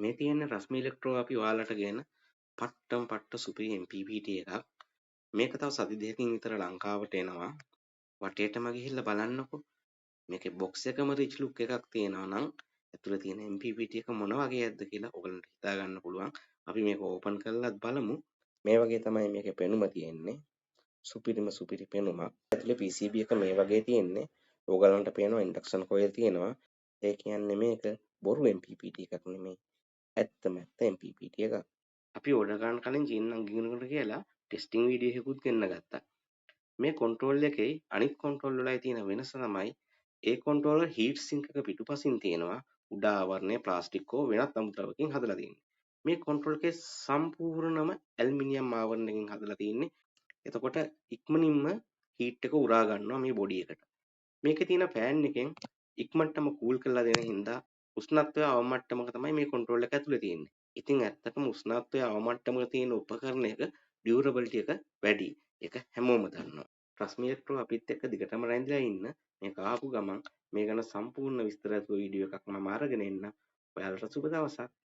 මේ තියෙන රශ්මි ඉලෙක්ට්‍රෝ අපි ඔයාලට ගෙන පට්ටම් පට්ට සුපිරි MPPT එකක්. මේක තව සති දෙකකින් විතර ලංකාවට එනවා. වටේටම ගිහිල්ලා බලන්නකෝ. මේකේ බොක්ස් එකම රිච් ලුක් එකක් තියෙනවා නම් ඇතුලේ තියෙන MPPT එක මොන වගේයක්ද කියලා ඔයගලන්ට හිතා ගන්න පුළුවන්. අපි මේක ඕපන් කරලාත් බලමු. මේ වගේ තමයි මේකේ පෙනුම තියෙන්නේ. සුපිරිම සුපිරි පෙනුමක්. ඇතුලේ PCB එක මේ වගේ තියෙන්නේ. ඔයගලන්ට පේනවා ඉන්ඩක්ෂන් කොයිල් තියෙනවා. ඒ කියන්නේ මේක බොරු MPPT එකක් නෙමෙයි. ඇත්තම ඇත්ත MPPT එකක්. අපි ඕඩර් කරන්න කලින් චීන ගිණුකට කියලා ටෙස්ටිං වීඩියෝ එකකුත් ගෙන්න ගත්තා. මේ කන්ට්‍රෝල් එකේ අනිත් කන්ට්‍රෝල් වලයි තියෙන වෙනස තමයි ඒ කන්ට්‍රෝලර් හීට් සින්ක් එක පිටුපසින් තියෙනවා. උඩ ආවරණය ප්ලාස්ටික් හෝ වෙනත් අමුද්‍රව්‍යකින් හදලා තියෙන්නේ. මේ කන්ට්‍රෝල් එකේ සම්පූර්ණම ඇලුමිනියම් ආවරණයකින් හදලා තියෙන්නේ. එතකොට ඉක්මනින්ම හීට් එක උරා ගන්නවා මේ බොඩි එකට. මේකේ තියෙන ෆෑන් එකෙන් ඉක්මනටම කූල් කරලා දෙන හින්දා උෂ්ණත්වය අවමට්ටමක තමයි මේ කන්ට්‍රෝල් එක ඇතුලේ තියෙන්නේ. ඉතින් ඇත්තටම උෂ්ණත්වය අවමට්ටමක තියෙන උපකරණයක ඩියුරබිලිටි එක වැඩි. ඒක හැමෝම දන්නවා. රශ්මි ඉලෙක්ට්‍රෝ අපිත් එක්ක දිගටම රැඳිලා ඉන්න. මේක ආපු ගමන් මේ ගැන සම්පූර්ණ විස්තර ඇතුළු වීඩියෝ එකක් මම අරගෙන එන්න. ඔයාලට සුබ දවසක්.